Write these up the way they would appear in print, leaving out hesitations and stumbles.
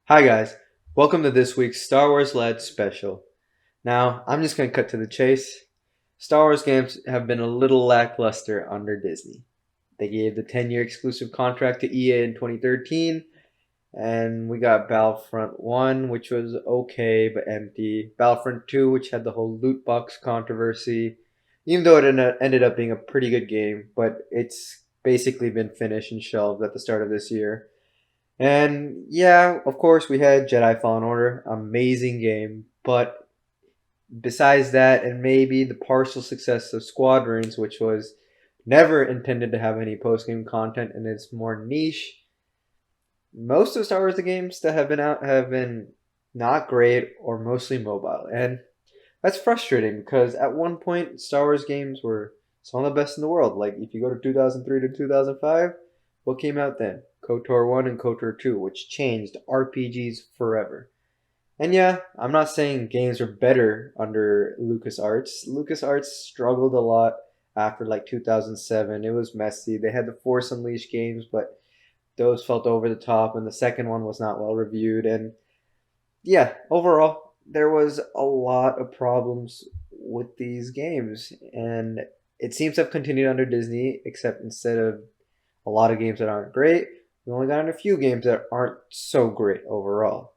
Hi guys, welcome to this week's Star Wars Led special. Now, I'm just going to cut to the chase. Star Wars games have been a little lackluster under Disney. They gave the 10-year exclusive contract to EA in 2013, and we got Battlefront 1, which was okay but empty, Battlefront 2, which had the whole loot box controversy, even though it ended up being a pretty good game, but it's basically been finished and shelved at the start of this year. And yeah, of course, we had Jedi Fallen Order, amazing game. But besides that, and maybe the partial success of Squadrons, which was never intended to have any post game content and it's more niche, most of Star Wars the games that have been out have been not great or mostly mobile. And that's frustrating because at one point, Star Wars games were some of the best in the world. Like if you go to 2003 to 2005, what came out then? KOTOR 1 and KOTOR 2, which changed RPGs forever. And yeah, I'm not saying games are better under LucasArts. LucasArts struggled a lot after like 2007. It was messy. They had the Force Unleashed games, but those felt over the top, and the second one was not well reviewed. And yeah, overall, there was a lot of problems with these games, and it seems to have continued under Disney, except instead of a lot of games that aren't great, we only got a few games that aren't so great overall.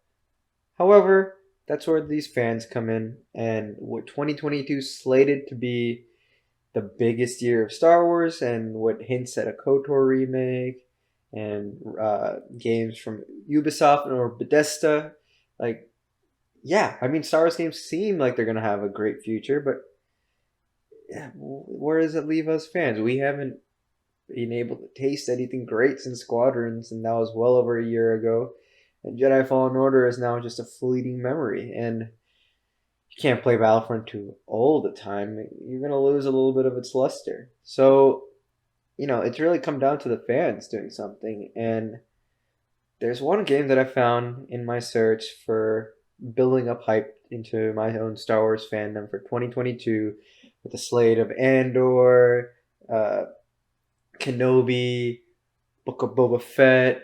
However, that's where these fans come in, and what 2022 slated to be the biggest year of Star Wars, and what hints at a KOTOR remake, and games from Ubisoft or Bethesda, like yeah, I mean Star Wars games seem like they're gonna have a great future, but yeah, where does it leave us fans? We haven't been able to taste anything great since Squadrons, and that was well over a year ago. And Jedi Fallen Order is now just a fleeting memory, and you can't play Battlefront 2 all the time. You're gonna lose a little bit of its luster. So, it's really come down to the fans doing something. And there's one game that I found in my search for building up hype into my own Star Wars fandom for 2022 with a slate of Andor, uh, Kenobi, Book of Boba Fett,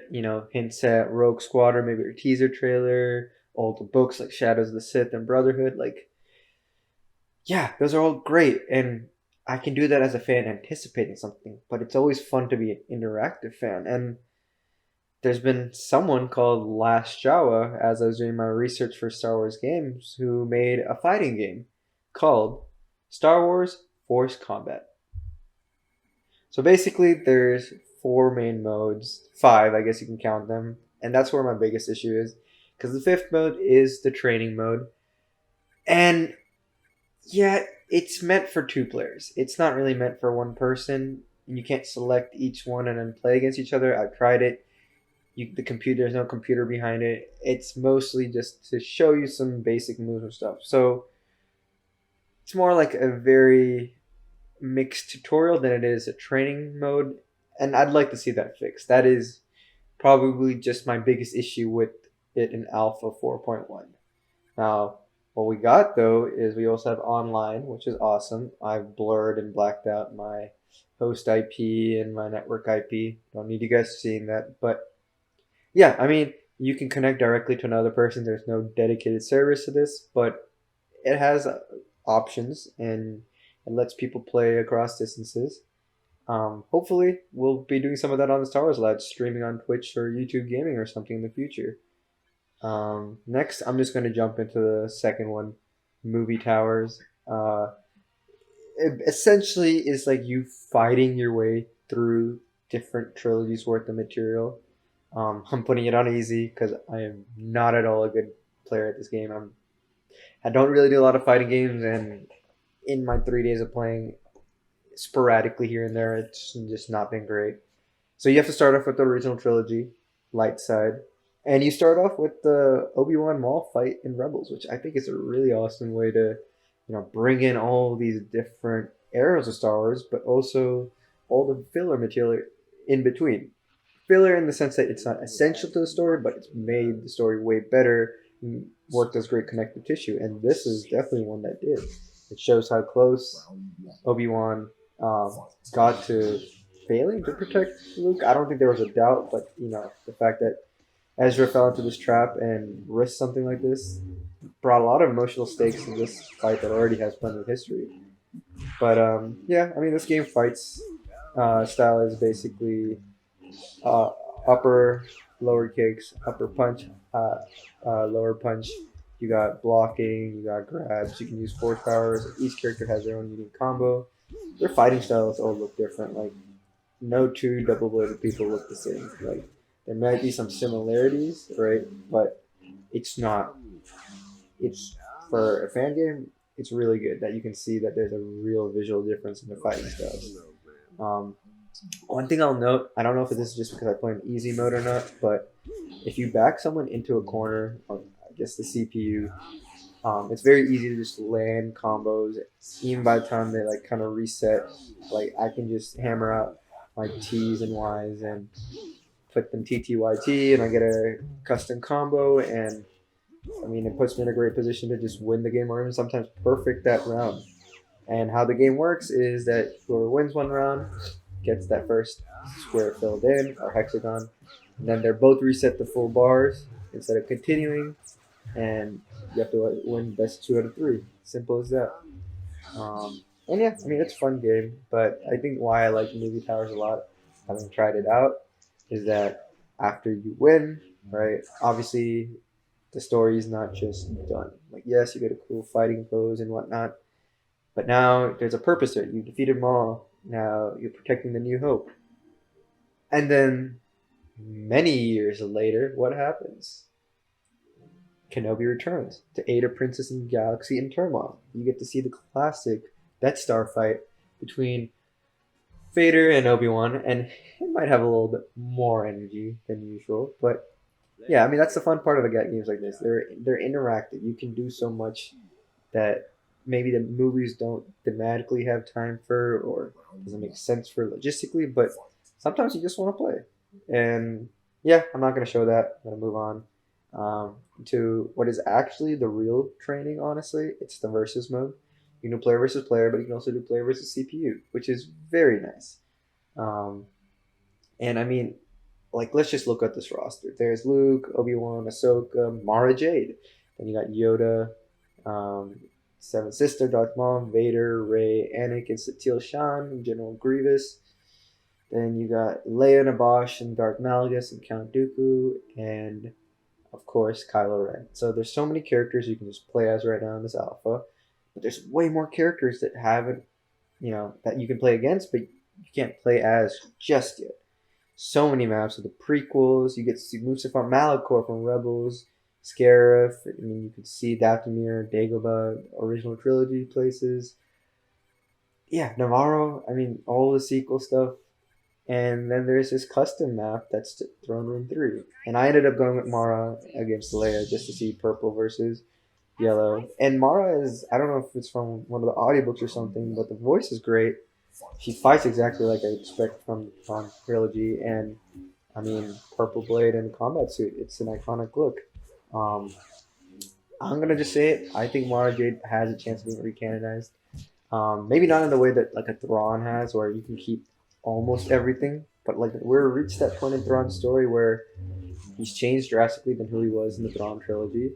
hints at Rogue Squadron, maybe a teaser trailer, all the books like Shadows of the Sith and Brotherhood. Like, yeah, those are all great. And I can do that as a fan anticipating something, but it's always fun to be an interactive fan. And there's been someone called LastJawa, as I was doing my research for Star Wars games, who made a fighting game called Star Wars Force Combat. So basically, there's four main modes, five, I guess you can count them, and that's where my biggest issue is, because the fifth mode is the training mode, and yeah, it's meant for two players. It's not really meant for one person. You can't select each one and then play against each other. I've tried it. There's no computer behind it. It's mostly just to show you some basic moves and stuff. So it's more like a very mixed tutorial than it is a training mode, and I'd like to see that fixed. That is probably just my biggest issue with it in Alpha 4.1. Now, what we got though is we also have online, which is awesome. I've blurred and blacked out my host IP and my network IP. Don't need you guys seeing that, but yeah, I mean, you can connect directly to another person. There's no dedicated service to this, but it has options and it lets people play across distances. Hopefully, we'll be doing some of that on the Star Wars Lab, streaming on Twitch or YouTube Gaming or something in the future. Next, I'm just going to jump into the second one, Movie Towers. It essentially is like you fighting your way through different trilogies worth of material. I'm putting it on easy because I am not at all a good player at this game. I don't really do a lot of fighting games, and in my 3 days of playing, sporadically here and there, it's just not been great. So you have to start off with the original trilogy, light side, and you start off with the Obi-Wan Maul fight in Rebels, which I think is a really awesome way to, bring in all these different eras of Star Wars, but also all the filler material in between. Filler in the sense that it's not essential to the story, but it's made the story way better, worked as great connective tissue, and this is definitely one that did. It shows how close Obi-Wan got to failing to protect Luke. I don't think there was a doubt, but the fact that Ezra fell into this trap and risked something like this. Brought a lot of emotional stakes to this fight that already has plenty of history. But yeah, I mean, this game fights style is basically uh, upper, lower kicks, upper punch, lower punch. You got blocking, you got grabs. You can use force powers. Each character has their own unique combo. Their fighting styles all look different. Like no two double bladed people look the same. Like there might be some similarities, right? But it's not. It's for a fan game. It's really good that you can see that there's a real visual difference in the fighting styles. Um, One thing I'll note, I don't know if this is just because I play in easy mode or not, but if you back someone into a corner, or I guess the CPU, it's very easy to just land combos. Even by the time they like kind of reset, like I can just hammer out my T's and Y's and put them TTYT, and I get a custom combo. And I mean, it puts me in a great position to just win the game or even sometimes perfect that round. And how the game works is that whoever wins one round gets that first square filled in or hexagon, and then they're both reset to full bars instead of continuing, and you have to win best 2 out of 3. Simple as that. And yeah, I mean it's a fun game, but I think why I like movie towers a lot, having tried it out, is that after you win, right? Obviously, the story is not just done. Like yes, you get a cool fighting pose and whatnot, but now there's a purpose to it. You defeated them all. Now you're protecting the New Hope. And then many years later, what happens? Kenobi returns to aid a princess in the galaxy in turmoil. You get to see the classic Death Star fight between Vader and Obi-Wan, and it might have a little bit more energy than usual. But yeah, I mean that's the fun part of the games like this. They're interactive. You can do so much that maybe the movies don't thematically have time for or doesn't make sense for logistically, but sometimes you just want to play. And yeah, I'm not going to show that. I'm going to move on to what is actually the real training, honestly. It's the versus mode. You can do player versus player, but you can also do player versus CPU, which is very nice. Um, and I mean, like, let's just look at this roster. There's Luke, Obi-Wan, Ahsoka, Mara Jade. Then you got Yoda, um, Seven Sister, Darth Maul, Vader, Rey, Anakin, Satele Shan, General Grievous. Then you got Leia Nabosh and Darth Malgus and Count Dooku, and of course Kylo Ren. So there's so many characters you can just play as right now in this alpha, but there's way more characters that haven't, that you can play against, but you can't play as just yet. So many maps of the prequels. You get to see Mustafar Malachor from Rebels, Scarif. I mean, you could see Dathomir, Dagobah, original trilogy places. Yeah, Navarro. I mean, all the sequel stuff. And then there's this custom map that's Throne Room 3. And I ended up going with Mara against Leia just to see purple versus yellow. And Mara is, I don't know if it's from one of the audiobooks or something, but the voice is great. She fights exactly like I expect from trilogy. And I mean, purple blade and combat suit. It's an iconic look. Um, I'm going to just say it. I think Mara Jade has a chance of being recanonized. Maybe not in the way that like a Thrawn has, where you can keep almost everything, but like we're reached that point in Thrawn's story where he's changed drastically than who he was in the Thrawn trilogy.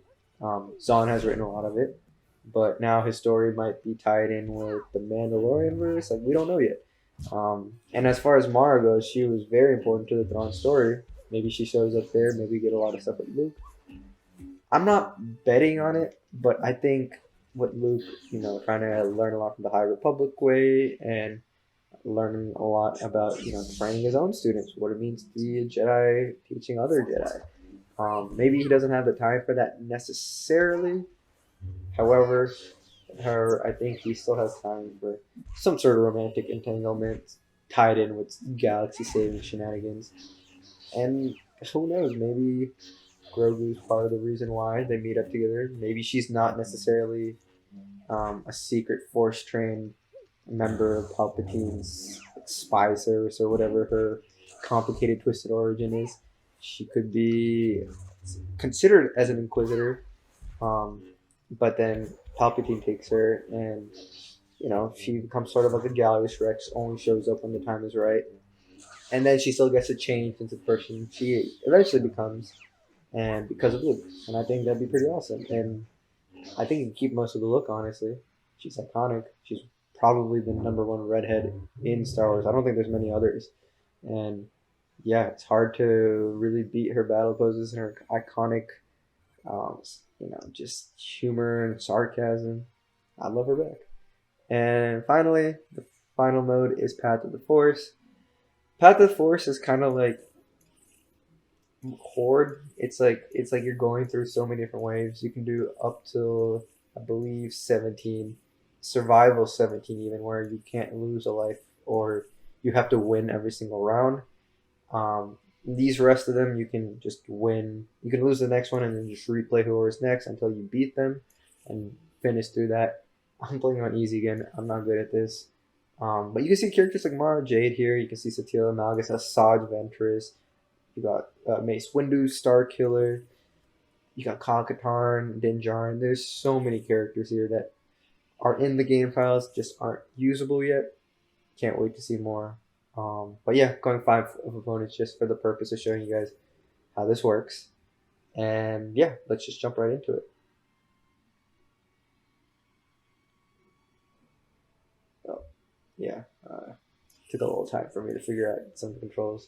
Zahn has written a lot of it, but now his story might be tied in with the Mandalorian verse. Like we don't know yet. And as far as Mara goes, she was very important to the Thrawn story. Maybe she shows up there. Maybe we get a lot of stuff with Luke. I'm not betting on it, but I think with Luke, trying to learn a lot from the High Republic way and learning a lot about, training his own students, what it means to be a Jedi, teaching other Jedi. Maybe he doesn't have the time for that necessarily. However, I think he still has time for some sort of romantic entanglement tied in with galaxy-saving shenanigans. And who knows, maybe Grogu's part of the reason why they meet up together. Maybe she's not necessarily a secret force-trained member of Palpatine's spy service or whatever her complicated, twisted origin is. She could be considered as an Inquisitor, but then Palpatine takes her, and she becomes sort of like a Gallius Rex, only shows up when the time is right, and then she still gets to change into the person she eventually becomes. and because of Luke. And I think that'd be pretty awesome. And I think you can keep most of the look, honestly. She's iconic. She's probably the number one redhead in Star Wars. I don't think there's many others. And yeah, it's hard to really beat her battle poses and her iconic, um, just humor and sarcasm. I love her back. And finally, the final mode is Path of the Force. Path of the Force is kind of like Horde. It's like you're going through so many different waves. You can do up till I believe 17, survival 17 even, where you can't lose a life or you have to win every single round. These rest of them you can just win. You can lose the next one and then just replay whoever's next until you beat them and finish through that. I'm playing on easy again. I'm not good at this. But you can see characters like Mara Jade here. You can see Satila Malgus, Asajj Ventress. You got Mace Windu, Star Killer. You got Kyle Katarn, Din Djarin. There's so many characters here that are in the game files, just aren't usable yet. Can't wait to see more. But yeah, going 5 of opponents just for the purpose of showing you guys how this works. And yeah, let's just jump right into it. Oh, yeah. Took a little time for me to figure out some of the controls.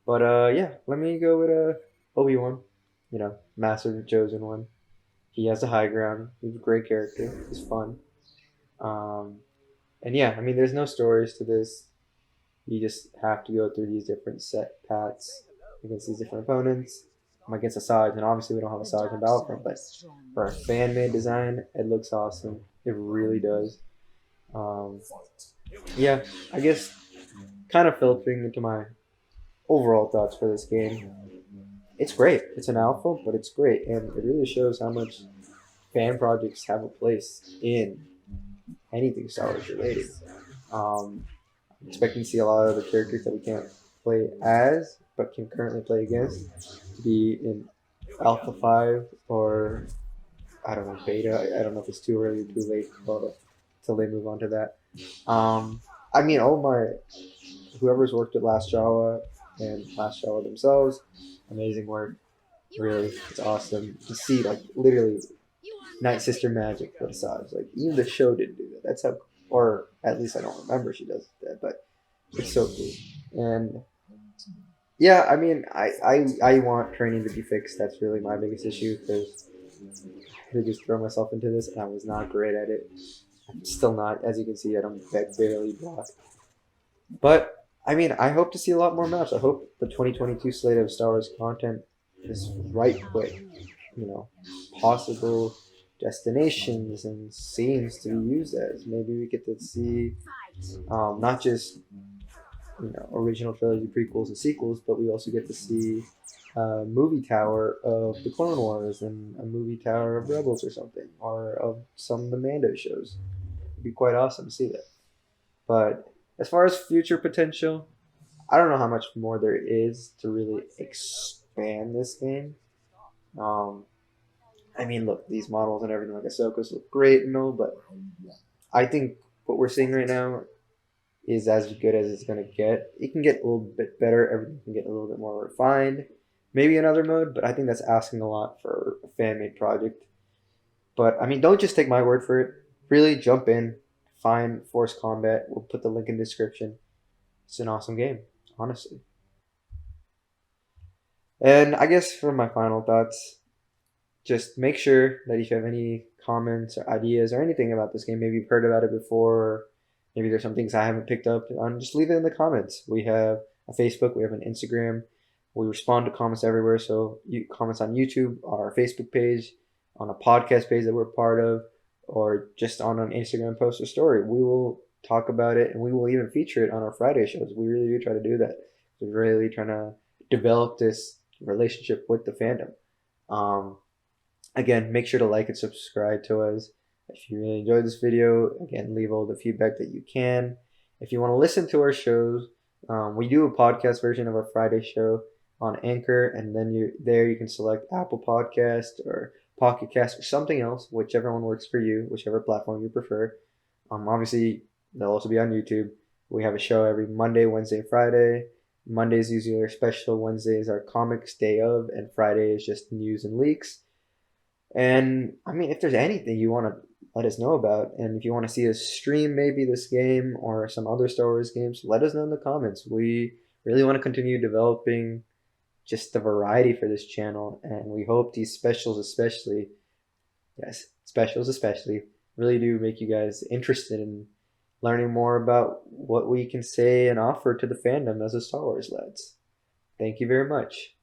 But yeah, let me go with Obi-Wan. Master the Chosen One. He has the high ground. He's a great character. He's fun. Um, and yeah, I mean, there's no stories to this. You just have to go through these different set paths against these different opponents. I'm against Asajj, and obviously we don't have Asajj in Battlefront, but for a fan-made design, it looks awesome. It really does. Um, yeah, I guess kind of filtering into my overall thoughts for this game. It's great. It's an alpha, but it's great, and it really shows how much fan projects have a place in anything Star Wars related. I'm expecting to see a lot of the characters that we can't play as, but can currently play against, to be in Alpha 5 or, I don't know, Beta. I don't know if it's too early or too late till they move on to that. I mean, whoever's worked at LastJawa and LastJawa themselves, amazing work. Really, it's awesome to see, like, literally Night Sister magic for Asajj. Like, even the show didn't do that. That's how, or at least I don't remember she does that, but it's so cool. And yeah, I mean, I want training to be fixed. That's really my biggest issue, because I had to just throw myself into this and I was not great at it. I'm still not. As you can see, I don't barely block. But I mean, I hope to see a lot more maps. I hope the 2022 slate of Star Wars content is right with, possible destinations and scenes to be used as. Maybe we get to see not just original trilogy prequels and sequels, but we also get to see a movie tower of the Clone Wars and a movie tower of Rebels or something, or of some of the Mando shows. It'd be quite awesome to see that. But as far as future potential, I don't know how much more there is to really expand this game. I mean, look, these models and everything like Ahsoka's look great and all, but I think what we're seeing right now is as good as it's going to get. It can get a little bit better. Everything can get a little bit more refined. Maybe another mode, but I think that's asking a lot for a fan-made project. But, I mean, don't just take my word for it. Really jump in, find Force Combat. We'll put the link in the description. It's an awesome game, honestly. And I guess for my final thoughts, just make sure that if you have any comments or ideas or anything about this game, maybe you've heard about it before, or maybe there's some things I haven't picked up on, just leave it in the comments. We have a Facebook, we have an Instagram. We respond to comments everywhere. So comments on YouTube, our Facebook page, on a podcast page that we're part of, or just on an Instagram post or story. We will talk about it, and we will even feature it on our Friday shows. We really do try to do that. We're really trying to develop this relationship with the fandom. Again, make sure to like and subscribe to us. If you really enjoyed this video, again, leave all the feedback that you can. If you want to listen to our shows, we do a podcast version of our Friday show on Anchor, and then you can select Apple Podcast or Pocket Cast or something else, whichever one works for you, whichever platform you prefer. Obviously, they'll also be on YouTube. We have a show every Monday, Wednesday, Friday. Mondays usually are special, Wednesdays are comics day of, and Friday is just news and leaks. And I mean, if there's anything you want to let us know about, and if you want to see us stream maybe this game or some other Star Wars games, let us know in the comments. We really want to continue developing just the variety for this channel, and we hope these specials especially, yes, specials especially, really do make you guys interested in learning more about what we can say and offer to the fandom as a Star Wars lads. Thank you very much.